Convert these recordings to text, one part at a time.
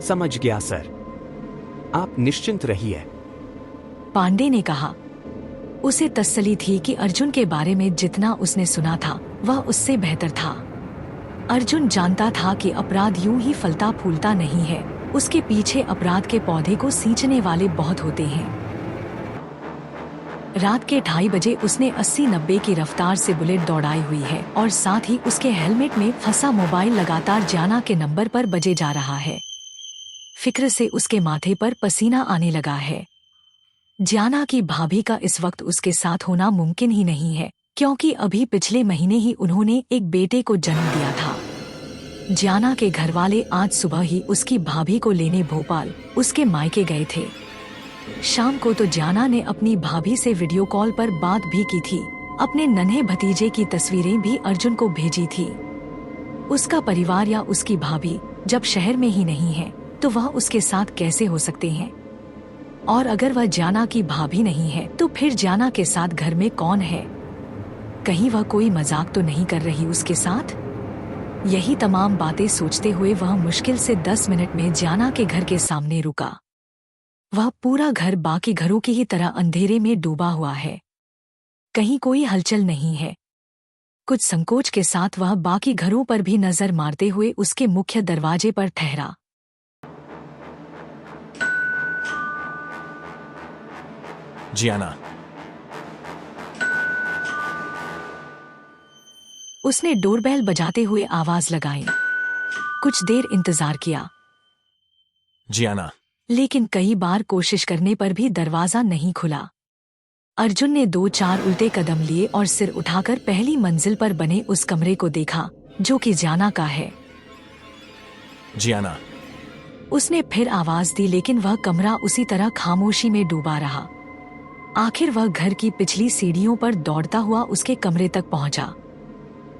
समझ गया सर, आप निश्चिंत रहिए। पांडे ने कहा। उसे तसल्ली थी कि अर्जुन के बारे में जितना उसने सुना था वह उससे बेहतर था। अर्जुन जानता था कि अपराध यूं ही फलता फूलता नहीं है, उसके पीछे अपराध के पौधे को सींचने वाले बहुत होते हैं। रात के 2:30 बजे उसने 80-90 की रफ्तार से बुलेट दौड़ाई हुई है और साथ ही उसके हेलमेट में फंसा मोबाइल लगातार जाना के नंबर पर बजे जा रहा है। फिक्र से उसके माथे पर पसीना आने लगा है। जाना की भाभी का इस वक्त उसके साथ होना मुमकिन ही नहीं है, क्योंकि अभी पिछले महीने ही उन्होंने एक बेटे को जन्म दिया था। जाना के घरवाले आज सुबह ही उसकी भाभी को लेने भोपाल उसके मायके गए थे। शाम को तो जाना ने अपनी भाभी से वीडियो कॉल पर बात भी की थी। अपने नन्हे भतीजे की तस्वीरें भी अर्जुन को भेजी थी। उसका परिवार या उसकी भाभी जब शहर में ही नहीं है तो वह उसके साथ कैसे हो सकते हैं? और अगर वह जाना की भाभी नहीं है तो फिर जाना के साथ घर में कौन है? कहीं वह कोई मजाक तो नहीं कर रही उसके साथ? यही तमाम बातें सोचते हुए वह मुश्किल से 10 मिनट में जाना के घर के सामने रुका। वह पूरा घर बाकी घरों की ही तरह अंधेरे में डूबा हुआ है। कहीं कोई हलचल नहीं है। कुछ संकोच के साथ वह बाकी घरों पर भी नजर मारते हुए उसके मुख्य दरवाजे पर ठहरा। जियाना। उसने डोरबेल बजाते हुए आवाज लगाई। कुछ देर इंतजार किया, जियाना। लेकिन कई बार कोशिश करने पर भी दरवाजा नहीं खुला। अर्जुन ने 2-4 उल्टे कदम लिए और सिर उठाकर पहली मंजिल पर बने उस कमरे को देखा जो कि जाना का है। जियाना। उसने फिर आवाज दी, लेकिन वह कमरा उसी तरह खामोशी में डूबा रहा। आखिर वह घर की पिछली सीढ़ियों पर दौड़ता हुआ उसके कमरे तक पहुंचा।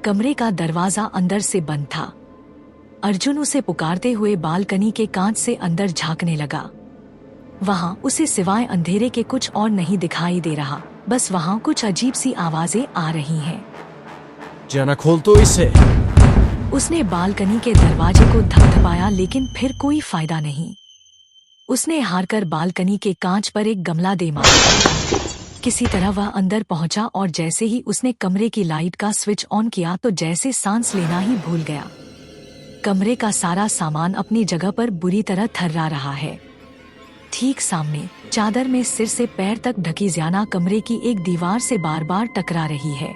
कमरे का दरवाजा अंदर से बंद था। अर्जुन उसे पुकारते हुए बालकनी के कांच से अंदर झांकने लगा। वहां उसे सिवाय अंधेरे के कुछ और नहीं दिखाई दे रहा, बस वहां कुछ अजीब सी आवाजें आ रही हैं। जियाना, खोल तो इसे। उसने बालकनी के दरवाजे को धपधपाया, लेकिन फिर कोई फायदा नहीं। उसने हारकर बालकनी के कांच पर एक गमला दे मारा। किसी तरह वह अंदर पहुंचा और जैसे ही उसने कमरे की लाइट का स्विच ऑन किया तो जैसे सांस लेना ही भूल गया। कमरे का सारा सामान अपनी जगह पर बुरी तरह थर्रा रहा है। ठीक सामने चादर में सिर से पैर तक ढकी जाना कमरे की एक दीवार से बार बार टकरा रही है।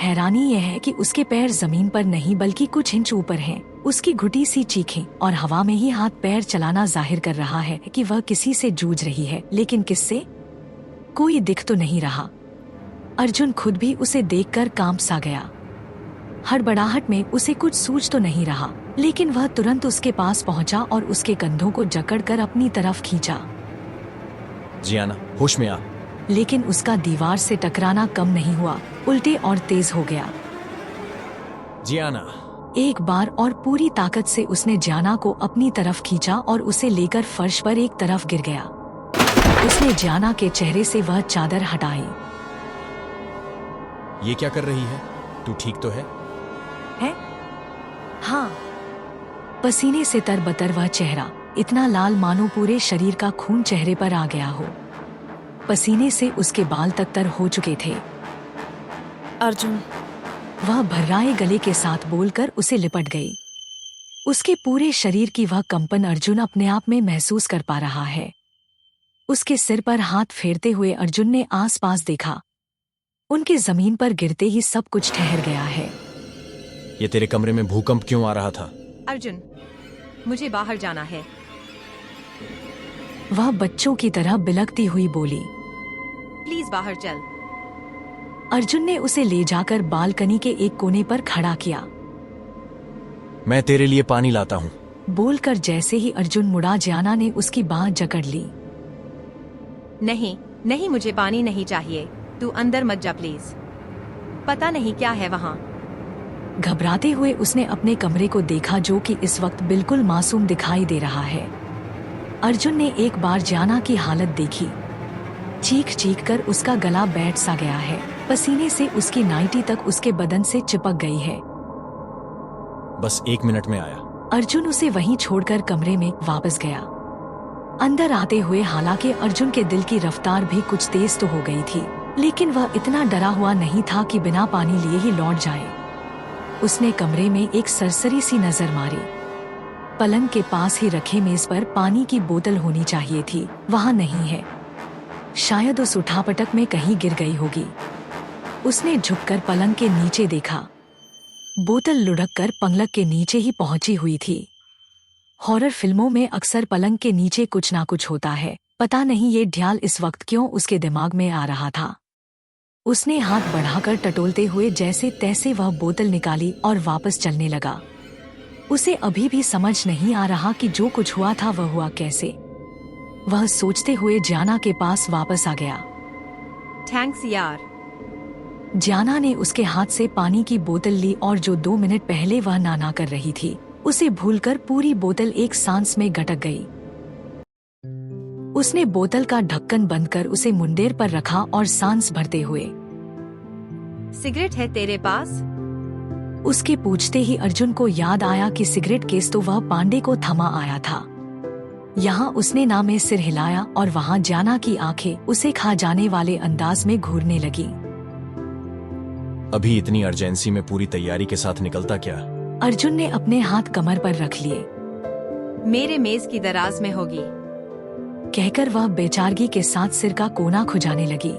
हैरानी यह है कि उसके पैर जमीन पर नहीं बल्कि कुछ इंच ऊपर हैं। उसकी घुटी सी चीखें और हवा में ही हाथ पैर चलाना जाहिर कर रहा है कि वह किसी से जूझ रही है, लेकिन किससे? कोई दिख तो नहीं रहा। अर्जुन खुद भी उसे देखकर कांप सा गया। हड़बड़ाहट में उसे कुछ सूझ तो नहीं रहा, लेकिन वह तुरंत उसके पास पहुंचा और उसके कंधों को जकड़कर अपनी तरफ खींचा। जियाना, होश में आ। लेकिन उसका दीवार से टकराना कम नहीं हुआ, उल्टे और तेज हो गया। जियाना। एक बार और पूरी ताकत से उसने जाना को अपनी तरफ खींचा और उसे लेकर फर्श पर एक तरफ गिर गया। उसने जाना के चेहरे से वह चादर हटाई। ये क्या कर रही है? तू ठीक तो है? हाँ। पसीने से तरबतर वह चेहरा, इतना लाल मानो पूरे शरीर का खून चेहरे पर आ गया हो। पसीने से उसके बाल तक तर हो चुके थे। अर्जुन, वह भर्राए गले के साथ बोलकर उसे लिपट गई। उसके पूरे शरीर की वह कंपन अर्जुन अपने आप में महसूस कर पा रहा है। उसके सिर पर हाथ फेरते हुए अर्जुन ने आसपास देखा। उनके जमीन पर गिरते ही सब कुछ ठहर गया है। ये तेरे कमरे में भूकंप क्यों आ रहा था? अर्जुन, मुझे बाहर जाना है। वह बच्चों की तरह बिलखती हुई बोली। प्लीज बाहर चल। अर्जुन ने उसे ले जाकर बालकनी के एक कोने पर खड़ा किया। मैं तेरे लिए पानी लाता हूँ। बोलकर जैसे ही अर्जुन मुड़ा, जाना ने उसकी बाह जकड़ ली। नहीं नहीं, मुझे पानी नहीं चाहिए। तू अंदर मत जा प्लीज। पता नहीं क्या है वहाँ। घबराते हुए उसने अपने कमरे को देखा, जो कि इस वक्त बिल्कुल मासूम दिखाई दे रहा है। अर्जुन ने एक बार जाना की हालत देखी। चीख चीख कर उसका गला बैठ सा गया है। पसीने से उसकी नाइटी तक उसके बदन से चिपक गई है। बस 1 मिनट में आया। अर्जुन उसे वहीं छोड़कर कमरे में वापस गया। अंदर आते हुए हालांकि अर्जुन के दिल की रफ्तार भी कुछ तेज तो हो गई थी, लेकिन वह इतना डरा हुआ नहीं था कि बिना पानी लिए ही लौट जाए। उसने कमरे में एक सरसरी सी नजर मारी। पलंग के पास ही रखे मेज पर पानी की बोतल होनी चाहिए थी, वहां नहीं है। शायद उस उठापटक में कहीं गिर गई होगी। उसने झुककर पलंग के नीचे देखा। बोतल लुढ़ककर पलंग के नीचे ही पहुंची हुई थी। हॉरर फिल्मों में अक्सर पलंग के नीचे कुछ ना कुछ होता है। पता नहीं ये ख्याल इस वक्त क्यों उसके दिमाग में आ रहा था। उसने हाथ बढ़ाकर टटोलते हुए जैसे तैसे वह बोतल निकाली और वापस चलने लगा। उसे अभी भी समझ नहीं आ रहा कि जो कुछ हुआ था वह हुआ कैसे। वह सोचते हुए जाना के पास वापस आ गया। थैंक्स यार। जाना ने उसके हाथ से पानी की बोतल ली और जो 2 मिनट पहले वह नाना कर रही थी, उसे भूलकर पूरी बोतल एक सांस में गटक गई। उसने बोतल का ढक्कन बंद कर उसे मुंडेर पर रखा और सांस भरते हुए, सिगरेट है तेरे पास? उसके पूछते ही अर्जुन को याद आया कि सिगरेट केस तो वह पांडे को थमा आया था। यहाँ उसने ना में सिर हिलाया और वहाँ जाना की आंखें उसे खा जाने वाले अंदाज में घूरने लगी। अभी इतनी अर्जेंसी में पूरी तैयारी के साथ निकलता क्या? अर्जुन ने अपने हाथ कमर पर रख लिए। मेरे मेज की दराज में होगी, कहकर वह बेचारगी के साथ सिर का कोना खुजाने लगी।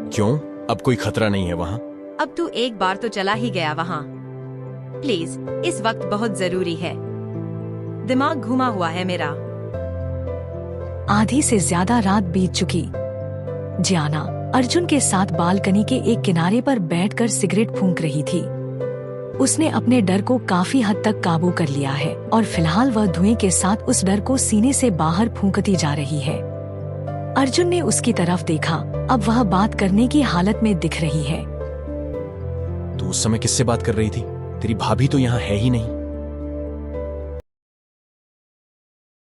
क्यों? अब कोई खतरा नहीं है वहाँ? अब तू एक बार तो चला ही गया वहाँ। प्लीज, इस वक्त बहुत जरूरी है। दिमाग घुमा हुआ है मेरा। आधी से ज्यादा रात बीत चुकी। जाना अर्जुन के साथ बालकनी के एक किनारे पर बैठकर सिगरेट फूंक रही थी। उसने अपने डर को काफी हद तक काबू कर लिया है और फिलहाल वह धुएं के साथ उस डर को सीने से बाहर फूंकती जा रही है। अर्जुन ने उसकी तरफ देखा। अब वह बात करने की हालत में दिख रही है। तू उस समय किससे बात कर रही थी? तेरी भाभी तो यहाँ है ही नहीं।